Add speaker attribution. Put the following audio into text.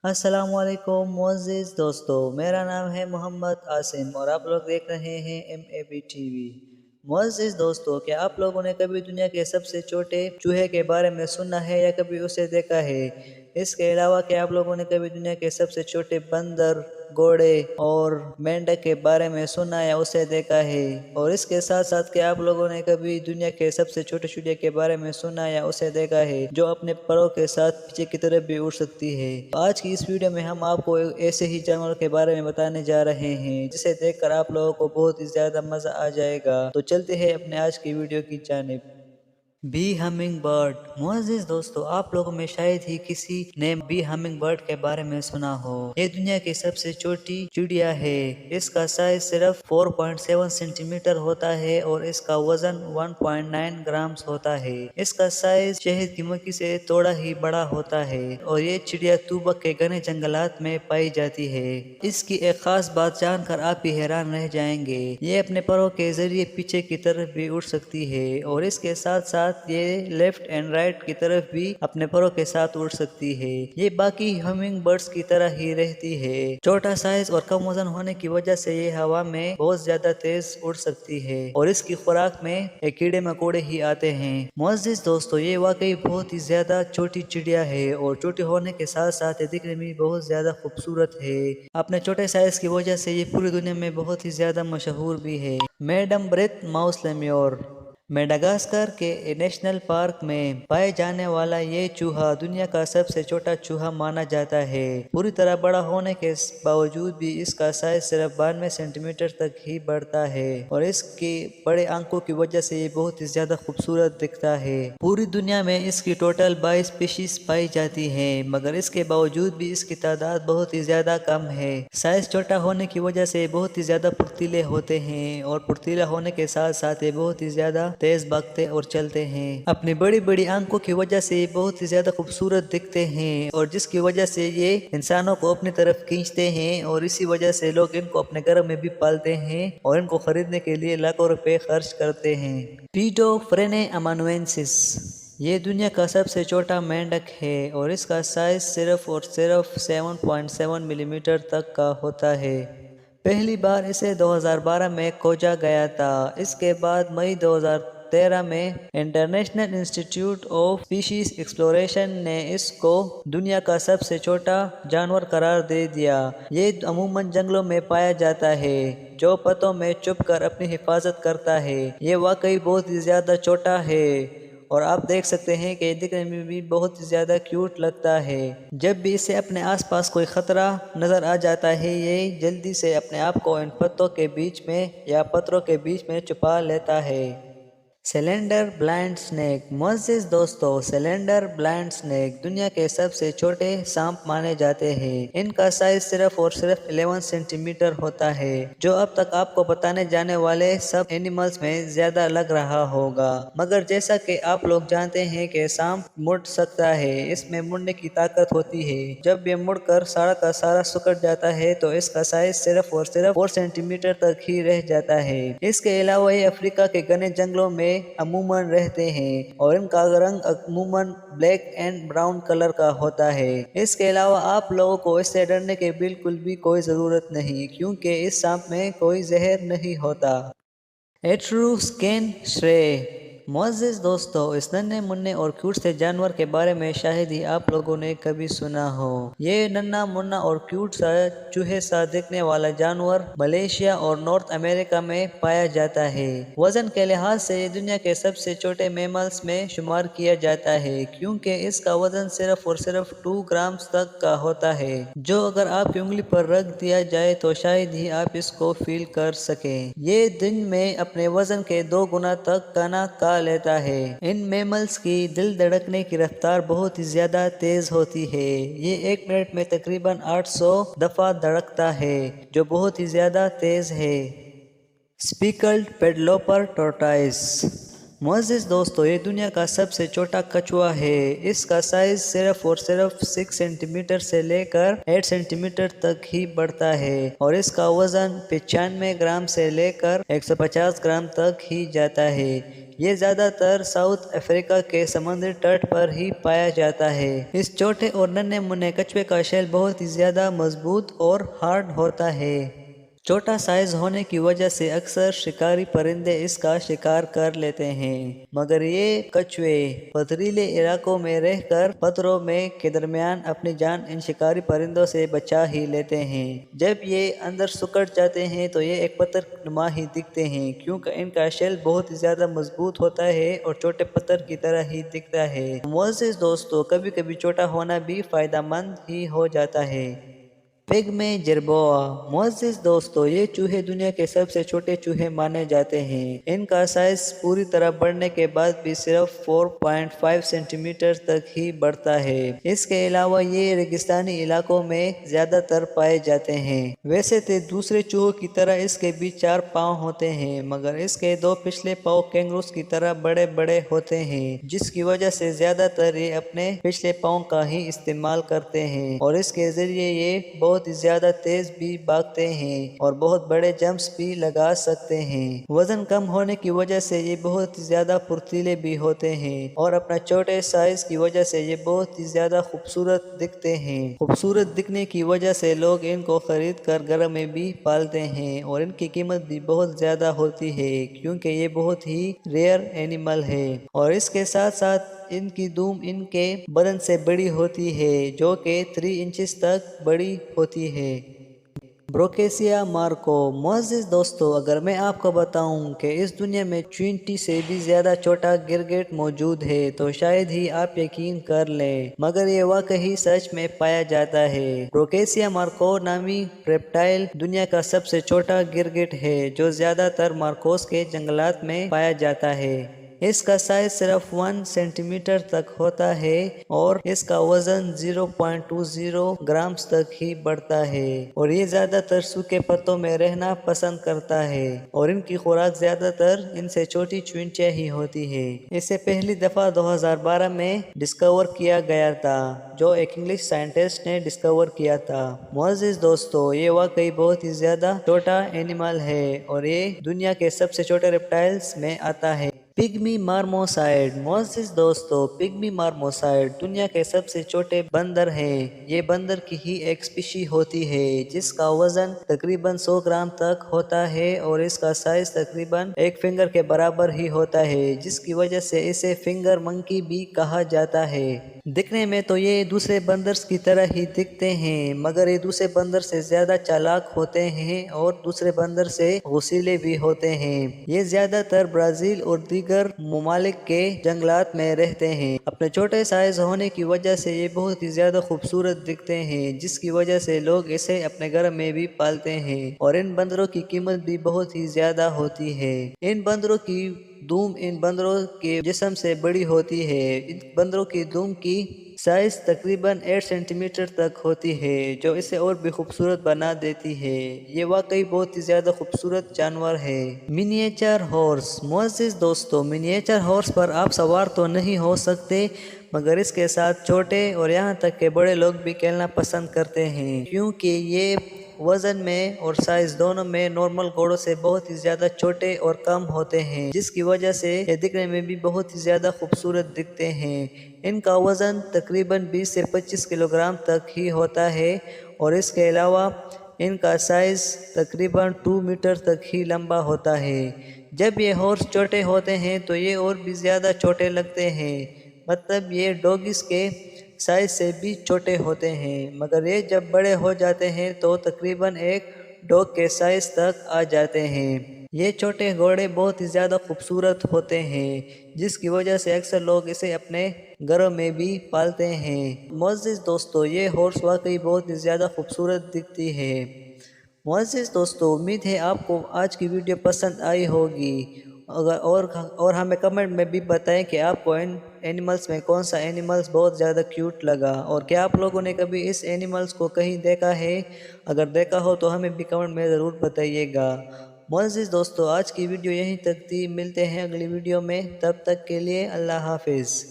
Speaker 1: السلام علیکم معزز دوستو، میرا نام ہے محمد عاصم اور آپ لوگ دیکھ رہے ہیں MAB TV۔ معزز دوستو، کیا آپ لوگوں نے کبھی دنیا کے سب سے چھوٹے چوہے کے بارے میں سنا ہے یا کبھی اسے دیکھا ہے؟ اس کے علاوہ کیا آپ لوگوں نے کبھی دنیا کے سب سے چھوٹے بندر، گھوڑے اور مینڈک کے بارے میں سنا یا اسے دیکھا ہے؟ اور اس کے ساتھ ساتھ کیا آپ لوگوں نے کبھی دنیا کے سب سے چھوٹے چڑیا کے بارے میں سنا یا اسے دیکھا ہے جو اپنے پروں کے ساتھ پیچھے کی طرف بھی اڑ سکتی ہے؟ آج کی اس ویڈیو میں ہم آپ کو ایسے ہی جانور کے بارے میں بتانے جا رہے ہیں جسے دیکھ کر آپ لوگوں کو بہت ہی زیادہ مزہ آ جائے گا۔ تو چلتے ہیں اپنے آج کی ویڈیو کی جانب۔ بی ہمنگ برڈ۔ معزز دوستو، آپ لوگوں میں شاید ہی کسی نے بی ہمنگ برڈ کے بارے میں سنا ہو۔ یہ دنیا کی سب سے چھوٹی چڑیا ہے۔ اس کا سائز صرف 4.7 سینٹی میٹر ہوتا ہے اور اس کا وزن 1.9 گرامز ہوتا ہے۔ اس کا سائز شہد کی مکھی سے تھوڑا ہی بڑا ہوتا ہے اور یہ چڑیا توبک کے گھنے جنگلات میں پائی جاتی ہے۔ اس کی ایک خاص بات جان کر آپ بھی حیران رہ جائیں گے۔ یہ اپنے پروں کے ذریعے پیچھے کی طرف بھی اڑ سکتی ہے اور اس کے ساتھ ساتھ یہ لیفٹ اینڈ رائٹ کی طرف بھی اپنے پروں کے ساتھ اڑ سکتی ہے۔ یہ باقی ہمنگ برڈز کی طرح ہی رہتی ہے۔ چھوٹا سائز اور کم وزن ہونے کی وجہ سے یہ ہوا میں بہت زیادہ تیز اڑ سکتی ہے اور اس کی خوراک میں کیڑے مکوڑے ہی آتے ہیں۔ معزز دوستو، یہ واقعی بہت ہی زیادہ چھوٹی چڑیا ہے اور چھوٹی ہونے کے ساتھ ساتھ یہ دکھنے میں بہت زیادہ خوبصورت ہے۔ اپنے چھوٹے سائز کی وجہ سے یہ پوری دنیا میں بہت ہی زیادہ مشہور بھی ہے۔ Madame Berthe's mouse lemur. Madagascar کے نیشنل پارک میں پائے جانے والا یہ چوہا دنیا کا سب سے چھوٹا چوہا مانا جاتا ہے۔ پوری طرح بڑا ہونے کے باوجود بھی اس کا سائز صرف 92 سینٹی میٹر تک ہی بڑھتا ہے اور اس کی بڑے آنکھوں کی وجہ سے یہ بہت ہی زیادہ خوبصورت دکھتا ہے۔ پوری دنیا میں اس کی ٹوٹل 22 اسپیشیز پائی جاتی ہیں، مگر اس کے باوجود بھی اس کی تعداد بہت ہی زیادہ کم ہے۔ سائز چھوٹا ہونے کی وجہ سے بہت ہی زیادہ پھرتیلے ہوتے ہیں اور پھرتیلا ہونے کے ساتھ ساتھ یہ بہت ہی زیادہ تیز بھاگتے اور چلتے ہیں۔ اپنی بڑی بڑی آنکھوں کی وجہ سے یہ بہت ہی زیادہ خوبصورت دکھتے ہیں اور جس کی وجہ سے یہ انسانوں کو اپنی طرف کھینچتے ہیں اور اسی وجہ سے لوگ ان کو اپنے گھر میں بھی پالتے ہیں اور ان کو خریدنے کے لیے لاکھوں روپے خرچ کرتے ہیں۔ پیٹو فرینے امانوینسس۔ یہ دنیا کا سب سے چھوٹا مینڈک ہے اور اس کا سائز صرف اور صرف 7.7 ملی میٹر تک کا ہوتا ہے۔ پہلی بار اسے 2012 میں کھوجا گیا تھا۔ اس کے بعد مئی 2013 میں انٹرنیشنل انسٹی ٹیوٹ آف اسپیشیز ایکسپلوریشن نے اس کو دنیا کا سب سے چھوٹا جانور قرار دے دیا۔ یہ عموماً جنگلوں میں پایا جاتا ہے جو پتوں میں چھپ کر اپنی حفاظت کرتا ہے۔ یہ واقعی بہت ہی زیادہ چھوٹا ہے اور آپ دیکھ سکتے ہیں کہ یہ دکھنے میں بھی بہت ہی زیادہ کیوٹ لگتا ہے۔ جب بھی اسے اپنے آس پاس کوئی خطرہ نظر آ جاتا ہے یہ جلدی سے اپنے آپ کو ان پتوں کے بیچ میں یا پتھروں کے بیچ میں چھپا لیتا ہے۔ Cylinder blind snack. معزز دوستو، سلینڈر بلائنڈ سنیک دنیا کے سب سے چھوٹے سانپ مانے جاتے ہیں۔ ان کا سائز صرف اور صرف 11 سینٹی میٹر ہوتا ہے، جو اب تک آپ کو بتانے جانے والے سب اینیملز میں زیادہ لگ رہا ہوگا۔ مگر جیسا کہ آپ لوگ جانتے ہیں کہ سانپ مڑ سکتا ہے، اس میں مڑنے کی طاقت ہوتی ہے۔ جب یہ مڑ کر سارا کا سارا سکڑ جاتا ہے تو اس کا سائز صرف اور صرف 4 سینٹی میٹر تک ہی رہ جاتا ہے۔ اس کے علاوہ یہ افریقہ کے گھنے جنگلوں میں عموماً رہتے ہیں اور ان کا رنگ عموماً بلیک اینڈ براؤن کلر کا ہوتا ہے۔ اس کے علاوہ آپ لوگوں کو اس سے ڈرنے کی بالکل بھی کوئی ضرورت نہیں کیونکہ اس سانپ میں کوئی زہر نہیں ہوتا۔ ایٹروسکین شرے۔ معزز دوستو، اس ننھے منھے اور کیوٹ سے جانور کے بارے میں شاید ہی آپ لوگوں نے کبھی سنا ہو۔ یہ ننھا منھا اور کیوٹ سا چوہے سا دکھنے والا جانور ملیشیا اور نارتھ امریکہ میں پایا جاتا ہے۔ وزن کے لحاظ سے یہ دنیا کے سب سے چھوٹے میملز میں شمار کیا جاتا ہے کیونکہ اس کا وزن صرف اور صرف 2 گرامز تک کا ہوتا ہے، جو اگر آپ کی انگلی پر رکھ دیا جائے تو شاید ہی آپ اس کو فیل کر سکیں۔ یہ دن میں اپنے وزن کے 2 گنا تک کھانا کھا لیتا ہے۔ ان میملز کی دل دھڑکنے کی رفتار بہت ہی زیادہ تیز ہوتی ہے۔ یہ 1 منٹ میں تقریباً 800 دفعہ دھڑکتا ہے، جو بہت ہی زیادہ تیز ہے۔ اسپیکلڈ پیڈلوپر ٹورٹائس۔ معزز دوستو، یہ دنیا کا سب سے چھوٹا کچھوا ہے۔ اس کا سائز صرف اور صرف 6 سینٹی میٹر سے لے کر 8 سینٹی میٹر تک ہی بڑھتا ہے اور اس کا وزن 95 گرام سے لے کر 150 گرام تک ہی جاتا ہے۔ یہ زیادہ تر ساؤتھ افریقہ کے سمندری تٹ پر ہی پایا جاتا ہے۔ اس چھوٹے اور ننھے منھے کچھوے کا شیل بہت ہی زیادہ مضبوط اور ہارڈ ہوتا ہے۔ چھوٹا سائز ہونے کی وجہ سے اکثر شکاری پرندے اس کا شکار کر لیتے ہیں، مگر یہ کچھوے پتھریلے علاقوں میں رہ کر پتھروں کے درمیان اپنی جان ان شکاری پرندوں سے بچا ہی لیتے ہیں۔ جب یہ اندر سکڑ جاتے ہیں تو یہ ایک پتھر نما ہی دکھتے ہیں، کیونکہ ان کا شیل بہت ہی زیادہ مضبوط ہوتا ہے اور چھوٹے پتھر کی طرح ہی دکھتا ہے۔ معزز دوستو، کبھی کبھی چھوٹا ہونا بھی فائدہ مند ہی ہو جاتا ہے۔ پگمی جربووا، معزز دوستو، یہ چوہے دنیا کے سب سے چھوٹے چوہے مانے جاتے ہیں۔ ان کا سائز پوری طرح بڑھنے کے بعد بھی صرف 4.5 سینٹی میٹر تک ہی بڑھتا ہے۔ اس کے علاوہ یہ ریگستانی علاقوں میں زیادہ تر پائے جاتے ہیں۔ ویسے تو دوسرے چوہوں کی طرح اس کے بھی 4 پاؤں ہوتے ہیں، مگر اس کے 2 پچھلے پاؤں کینگروز کی طرح بڑے بڑے ہوتے ہیں، جس کی وجہ سے زیادہ تر یہ اپنے پچھلے پاؤں کا ہی استعمال کرتے ہیں، اور اس کے ذریعے یہ بہت ہی زیادہ تیز بھی بھاگتے ہیں اور بہت بڑے جمپس بھی لگا سکتے ہیں۔ وزن کم ہونے کی وجہ سے یہ بہت ہی زیادہ پھرتیلے بھی ہوتے ہیں، اور اپنا چھوٹے سائز کی وجہ سے یہ بہت ہی زیادہ خوبصورت دکھتے ہیں۔ خوبصورت دکھنے کی وجہ سے لوگ ان کو خرید کر گھر میں بھی پالتے ہیں، اور ان کی قیمت بھی بہت زیادہ ہوتی ہے، کیونکہ یہ بہت ہی ریئر اینیمل ہے، اور اس کے ساتھ ساتھ ان کی دم ان کے بدن سے بڑی ہوتی ہے، جو کہ 3 انچز تک بڑی ہوتی ہے۔ بروکیسیا مارکو، معزز دوستو، اگر میں آپ کو بتاؤں کہ اس دنیا میں چینٹی سے بھی زیادہ چھوٹا گرگٹ موجود ہے تو شاید ہی آپ یقین کر لیں، مگر یہ واقعی سچ میں پایا جاتا ہے۔ بروکیسیا مارکو نامی ریپٹائل دنیا کا سب سے چھوٹا گرگٹ ہے، جو زیادہ تر مارکوس کے جنگلات میں پایا جاتا ہے۔ اس کا سائز صرف 1 سینٹی میٹر تک ہوتا ہے، اور اس کا وزن 0.20 گرامز تک ہی بڑھتا ہے، اور یہ زیادہ تر سوکھے پتوں میں رہنا پسند کرتا ہے، اور ان کی خوراک زیادہ تر ان سے چھوٹی چیونٹیاں ہی ہوتی ہے۔ اسے پہلی دفعہ 2012 میں ڈسکور کیا گیا تھا، جو ایک انگلش سائنٹسٹ نے ڈسکور کیا تھا۔ معزز دوستو، یہ واقعی بہت ہی زیادہ چھوٹا اینیمل ہے، اور یہ دنیا کے سب سے چھوٹے ریپٹائلز میں آتا ہے۔ پگمی مارموسائیڈ، معزز دوستو، پگمی مارموسائیڈ دنیا کے سب سے چھوٹے بندر ہیں۔ یہ بندر کی ہی ایک اسپیشی ہوتی ہے، جس کا وزن تقریباً 100 گرام تک ہوتا ہے، اور اس کا سائز تقریباً ایک فنگر کے برابر ہی ہوتا ہے، جس کی وجہ سے اسے فنگر منکی بھی کہا جاتا ہے۔ دکھنے میں تو یہ دوسرے بندرز کی طرح ہی دکھتے ہیں، مگر یہ دوسرے بندر سے زیادہ چالاک ہوتے ہیں اور دوسرے بندر سے غصیلے بھی ہوتے ہیں۔ یہ زیادہ تر برازیل اور دیگر ممالک کے جنگلات میں رہتے ہیں۔ اپنے چھوٹے سائز ہونے کی وجہ سے یہ بہت ہی زیادہ خوبصورت دکھتے ہیں، جس کی وجہ سے لوگ اسے اپنے گھر میں بھی پالتے ہیں، اور ان بندروں کی قیمت بھی بہت ہی زیادہ ہوتی ہے۔ ان بندروں کی دم ان بندروں کے جسم سے بڑی ہوتی ہے۔ ان بندروں کی دم کی سائز تقریباً 8 سینٹی میٹر تک ہوتی ہے، جو اسے اور بھی خوبصورت بنا دیتی ہے۔ یہ واقعی بہت ہی زیادہ خوبصورت جانور ہے۔ منییچر ہارس، معزز دوستو، منییچر ہارس پر آپ سوار تو نہیں ہو سکتے، مگر اس کے ساتھ چھوٹے اور یہاں تک کہ بڑے لوگ بھی کھیلنا پسند کرتے ہیں، کیونکہ یہ وزن میں اور سائز دونوں میں نارمل گھوڑوں سے بہت ہی زیادہ چھوٹے اور کم ہوتے ہیں، جس کی وجہ سے یہ دکھنے میں بھی بہت ہی زیادہ خوبصورت دکھتے ہیں۔ ان کا وزن تقریباً 20 سے 25 کلو گرام تک ہی ہوتا ہے، اور اس کے علاوہ ان کا سائز تقریباً 2 میٹر تک ہی لمبا ہوتا ہے۔ جب یہ ہارس چھوٹے ہوتے ہیں تو یہ اور بھی زیادہ چھوٹے لگتے ہیں، مطلب یہ ڈوگز کے سائز سے بھی چھوٹے ہوتے ہیں، مگر یہ جب بڑے ہو جاتے ہیں تو تقریباً ایک ڈوگ کے سائز تک آ جاتے ہیں۔ یہ چھوٹے گھوڑے بہت ہی زیادہ خوبصورت ہوتے ہیں، جس کی وجہ سے اکثر لوگ اسے اپنے گھروں میں بھی پالتے ہیں۔ معزز دوستو، یہ ہارس واقعی بہت ہی زیادہ خوبصورت دکھتی ہے۔ معزز دوستو، امید ہے آپ کو آج کی ویڈیو پسند آئی ہوگی، اور ہمیں کمنٹ میں بھی بتائیں کہ آپ کو ان اینیملز میں کون سا اینیملز بہت زیادہ کیوٹ لگا، اور کیا آپ لوگوں نے کبھی اس اینیملز کو کہیں دیکھا ہے؟ اگر دیکھا ہو تو ہمیں بھی کمنٹ میں ضرور بتائیے گا۔ معزز دوستو، آج کی ویڈیو یہیں تک تھی، ملتے ہیں اگلی ویڈیو میں، تب تک کے لیے اللہ حافظ۔